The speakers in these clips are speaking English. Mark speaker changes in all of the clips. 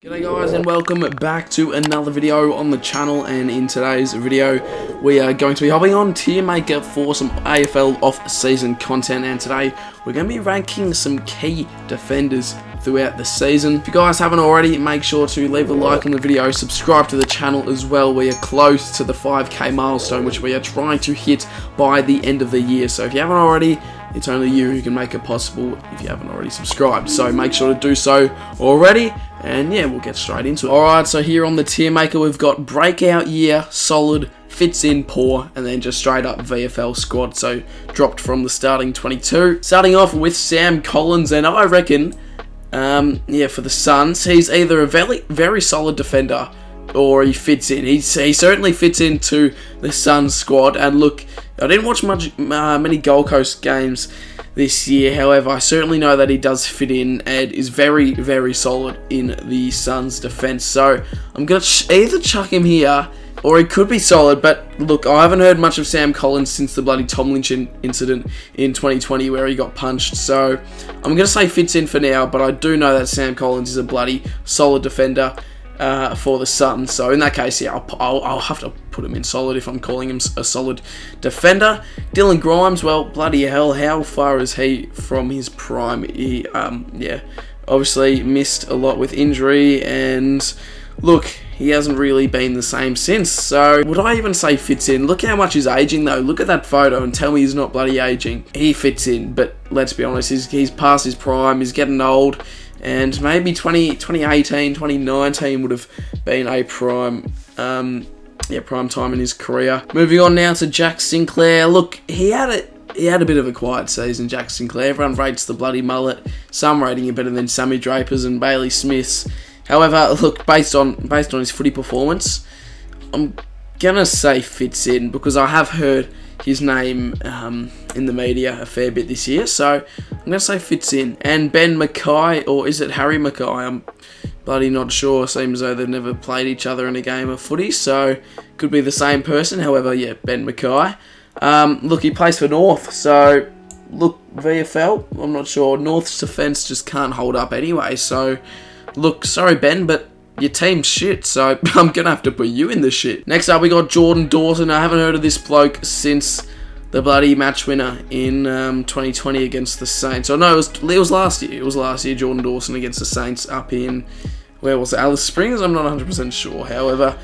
Speaker 1: G'day guys and welcome back to another video on the channel, and in today's video we are going to be hopping on Tier Maker for some AFL off-season content, and today we're going to be ranking some key defenders throughout the season. If you guys haven't already, make sure to leave a like on the video, subscribe to the channel as well. We are close to the 5k milestone, which we are trying to hit by the end of the year, so if you haven't already, it's only you who can make it possible if you haven't already subscribed, so make sure to do so already. And yeah, we'll get straight into it. Alright, so here on the tier maker, we've got breakout year, solid, fits in, poor, and then just straight up VFL squad. So dropped from the starting 22. Starting off with Sam Collins, and I reckon, for the Suns, he's either a very solid defender or he fits in. He certainly fits into the Suns squad. And look, I didn't watch many Gold Coast games this year, however, I certainly know that he does fit in and is very, very solid in the Suns' defense. So I'm going to either chuck him here or he could be solid, but look, I haven't heard much of Sam Collins since the bloody Tom Lynch incident in 2020 where he got punched. So I'm going to say fits in for now, but I do know that Sam Collins is a bloody solid defender for the Suns. So in that case, yeah, I'll have to put him in solid if I'm calling him a solid defender. Dylan Grimes, well, bloody hell, how far is he from his prime? He, obviously missed a lot with injury, and look, he hasn't really been the same since. So would I even say fits in? Look how much he's aging though. Look at that photo and tell me he's not bloody aging. He fits in, but let's be honest, he's past his prime, he's getting old. And maybe 2018, 2019 would have been a prime time in his career. Moving on now to Jack Sinclair. Look, he had a bit of a quiet season, Jack Sinclair. Everyone rates the bloody mullet. Some rating him better than Sammy Drapers and Bailey Smiths. However, look, based on his footy performance, I'm gonna say fits in because I have heard his name in the media a fair bit this year, so I'm going to say fits in. And Ben Mackay, or is it Harry Mackay? I'm bloody not sure. Seems as though they've never played each other in a game of footy, so could be the same person. However, yeah, Ben Mackay. Look, he plays for North, so look, VFL, I'm not sure. North's defence just can't hold up anyway, so look, sorry Ben, but your team's shit, so I'm going to have to put you in the shit. Next up, we got Jordan Dawson. I haven't heard of this bloke since the bloody match winner in 2020 against the Saints. Oh no, it was last year. It was last year, Jordan Dawson against the Saints up in, where was it, Alice Springs? I'm not 100% sure. However,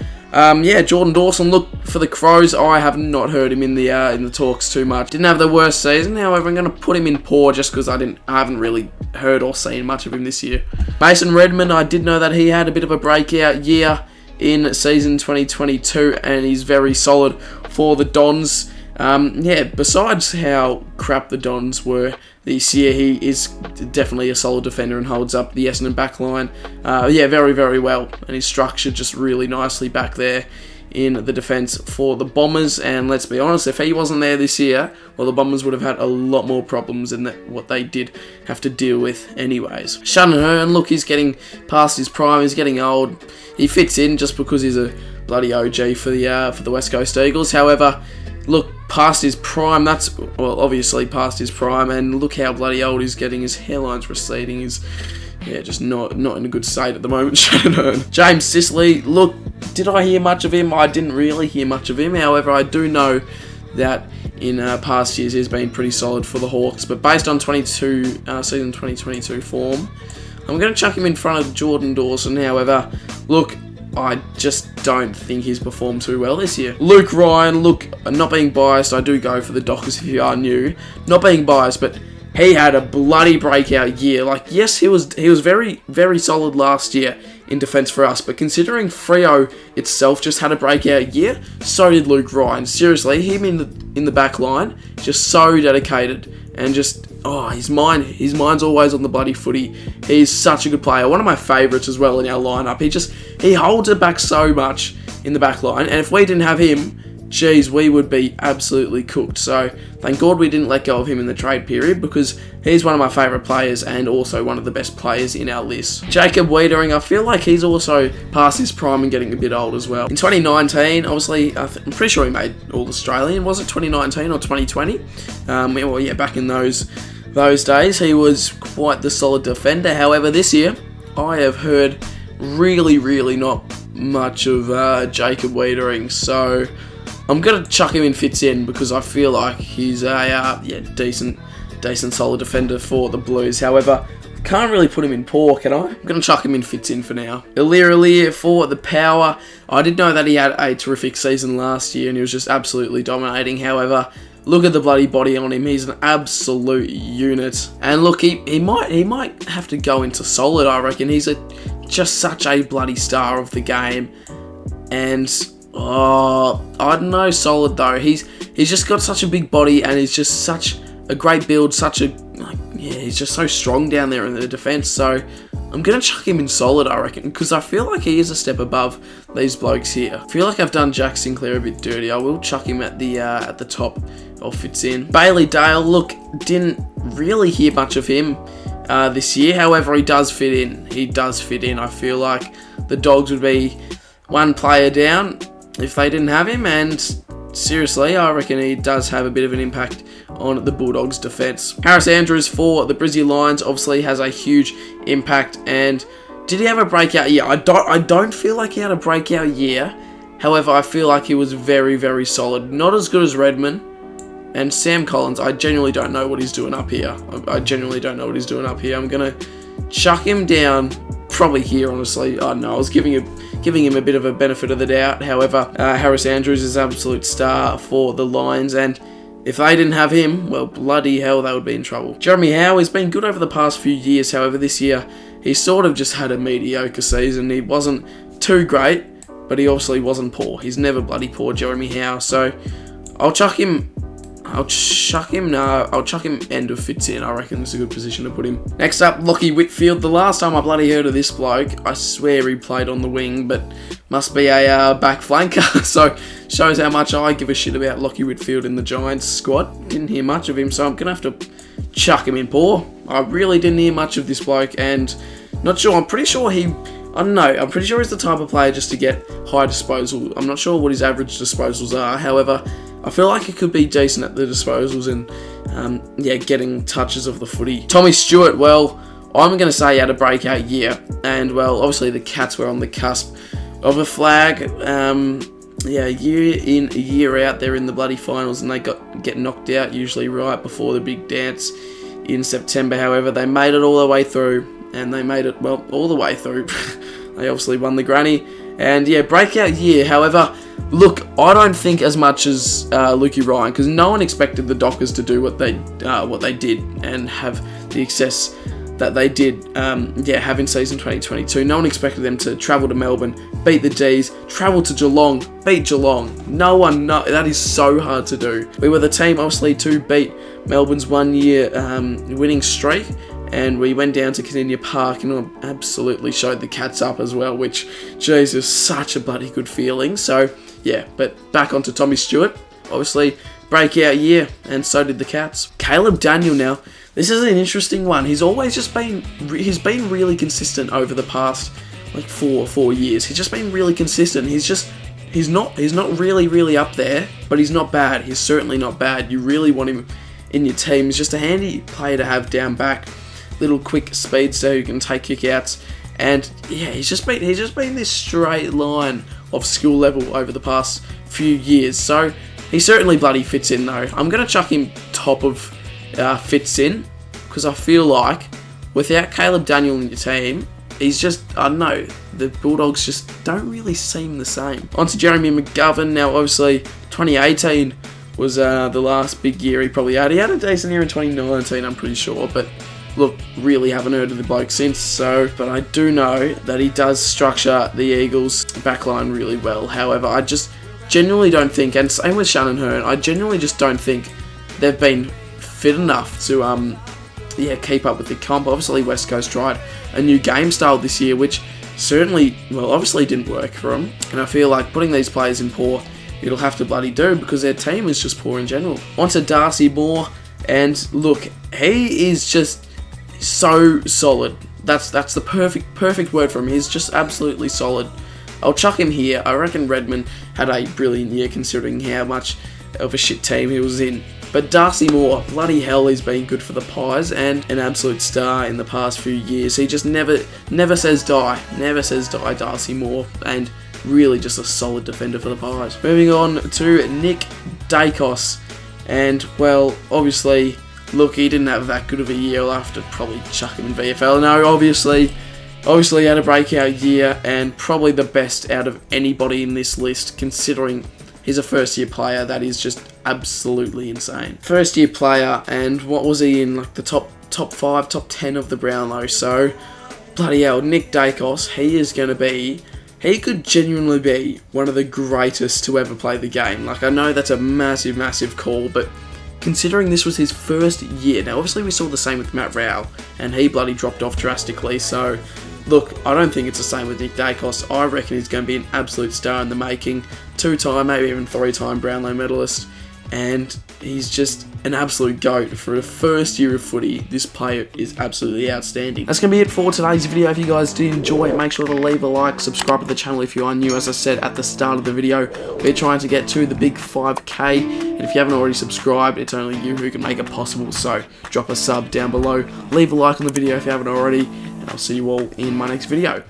Speaker 1: Jordan Dawson, look, for the Crows, I have not heard him in the talks too much. Didn't have the worst season, however, I'm going to put him in poor just because I haven't really heard or seen much of him this year. Mason Redmond, I did know that he had a bit of a breakout year in season 2022, and he's very solid for the Dons. Besides how crap the Dons were this year, he is definitely a solid defender and holds up the Essendon back line, very, very well, and he's structured just really nicely back there in the defence for the Bombers. And let's be honest, if he wasn't there this year, well, the Bombers would have had a lot more problems than what they did have to deal with anyways. Shannon Hurn, look, he's getting past his prime, he's getting old. He fits in just because he's a bloody OG for the West Coast Eagles. However, look, past his prime, obviously past his prime, and look how bloody old he's getting. His hairline's receding. He's, just not in a good state at the moment, Shannon Hurn. James Sicily, look, did I hear much of him? I didn't really hear much of him. However, I do know that in past years he's been pretty solid for the Hawks, but based on season 2022 form, I'm going to chuck him in front of Jordan Dawson. However, look, I just don't think he's performed too well this year. Luke Ryan, look, not being biased, I do go for the Dockers if you are new. Not being biased, but he had a bloody breakout year. Like, yes, he was very, very solid last year in defence for us, but considering Freo itself just had a breakout year, so did Luke Ryan. Seriously, him in the back line, just so dedicated, and just, his mind's always on the bloody footy. He's such a good player. One of my favourites as well in our lineup. He holds it back so much in the back line, and if we didn't have him, geez, we would be absolutely cooked. So thank God we didn't let go of him in the trade period, because he's one of my favourite players and also one of the best players in our list. Jacob Wiedering, I feel like he's also past his prime and getting a bit old as well. In 2019, obviously, I'm pretty sure he made All-Australian. Was it 2019 or 2020? Back in those days, he was quite the solid defender. However, this year, I have heard really not much of Jacob Wiedering, so I'm gonna chuck him in fits in because I feel like he's a decent solid defender for the Blues. However, can't really put him in poor, can I? I'm going to chuck him in fits in for now. Aliir for the Power. I did know that he had a terrific season last year and he was just absolutely dominating. However, look at the bloody body on him. He's an absolute unit. And look, he might have to go into solid, I reckon. He's just such a bloody star of the game. And I don't know, solid though. He's just got such a big body and he's just such a great build, he's just so strong down there in the defence, so I'm going to chuck him in solid, I reckon, because I feel like he is a step above these blokes here. I feel like I've done Jack Sinclair a bit dirty. I will chuck him at the top of fits in. Bailey Dale, look, didn't really hear much of him this year, however, he does fit in. I feel like the Dogs would be one player down if they didn't have him, and seriously, I reckon he does have a bit of an impact on the Bulldogs' defence. Harris Andrews for the Brizzy Lions obviously has a huge impact. And did he have a breakout year? I don't feel like he had a breakout year. However, I feel like he was very solid. Not as good as Redman. And Sam Collins, I genuinely don't know what he's doing up here. I'm going to chuck him down probably here, honestly. I don't know. I was giving him a bit of a benefit of the doubt. However, Harris Andrews is an absolute star for the Lions, and if they didn't have him, well, bloody hell, they would be in trouble. Jeremy Howe has been good over the past few years. However, this year, he sort of just had a mediocre season. He wasn't too great, but he obviously wasn't poor. He's never bloody poor, Jeremy Howe. So, I'll chuck him end of fits in. I reckon this is a good position to put him. Next up, Lockie Whitfield. The last time I bloody heard of this bloke, I swear he played on the wing, but must be a back flanker. So, shows how much I give a shit about Lockie Whitfield in the Giants squad. Didn't hear much of him, so I'm going to have to chuck him in poor. I really didn't hear much of this bloke, and not sure. I'm pretty sure he's the type of player just to get high disposal. I'm not sure what his average disposals are. However, I feel like it could be decent at the disposals and, getting touches of the footy. Tommy Stewart, well, I'm going to say he had a breakout year. And, well, obviously the Cats were on the cusp of a flag. Year in, year out, they're in the bloody finals and they get knocked out usually right before the big dance in September. However, they made it all the way through, and they made it, well, all the way through. They obviously won the granny. And, breakout year. However, look, I don't think as much as Lukey Ryan, because no one expected the Dockers to do what they did and have the success that they did have in season 2022. No one expected them to travel to Melbourne, beat the D's, travel to Geelong, beat Geelong. That is so hard to do. We were the team, obviously, to beat Melbourne's 1 year winning streak, and we went down to Kardinia Park and absolutely showed the Cats up as well, which, Jesus, such a bloody good feeling. So, but back onto Tommy Stewart. Obviously, breakout year, and so did the Cats. Caleb Daniel now. This is an interesting one. He's been really consistent over the past, 4 years. He's just been really consistent. He's not really up there, but he's not bad. He's certainly not bad. You really want him in your team. He's just a handy player to have down back. Little quick speedster who can take kickouts, and he's just been this straight line of skill level over the past few years. So he certainly bloody fits in though. I'm gonna chuck him top of fits in because I feel like without Caleb Daniel in your team, he's just, I don't know, the Bulldogs just don't really seem the same. On to Jeremy McGovern. Now, obviously, 2018 was the last big year he probably had. He had a decent year in 2019, I'm pretty sure, but look, really haven't heard of the bloke since, but I do know that he does structure the Eagles' backline really well. However, I just genuinely don't think, and same with Shannon Hurn, I genuinely just don't think they've been fit enough to keep up with the comp. Obviously, West Coast tried a new game style this year, which certainly, obviously didn't work for them. And I feel like putting these players in poor, it'll have to bloody do because their team is just poor in general. On to Darcy Moore, and look, he is just so solid. That's the perfect word for him. He's just absolutely solid. I'll chuck him here. I reckon Redmond had a brilliant year considering how much of a shit team he was in. But Darcy Moore, bloody hell, he's been good for the Pies and an absolute star in the past few years. He just never says die. Never says die, Darcy Moore. And really just a solid defender for the Pies. Moving on to Nick Daicos. And, well, obviously, look, he didn't have that good of a year. I'll have to probably chuck him in VFL. No, obviously he had a breakout year and probably the best out of anybody in this list, considering he's a first-year player. That is just absolutely insane. First-year player, and what was he in, like the top 5, top 10 of the Brownlow? So, bloody hell, Nick Daicos, he could genuinely be one of the greatest to ever play the game. Like, I know that's a massive, massive call, but considering this was his first year, now obviously we saw the same with Matt Rowell, and he bloody dropped off drastically, so look, I don't think it's the same with Nick Daicos. I reckon he's going to be an absolute star in the making, 2-time, maybe even 3-time Brownlow medalist, and he's just an absolute GOAT for a first year of footy. This player is absolutely outstanding. That's going to be it for today's video. If you guys did enjoy it, make sure to leave a like, subscribe to the channel if you are new. As I said at the start of the video, we're trying to get to the big 5k, and if you haven't already subscribed, it's only you who can make it possible, so drop a sub down below, leave a like on the video if you haven't already, and I'll see you all in my next video.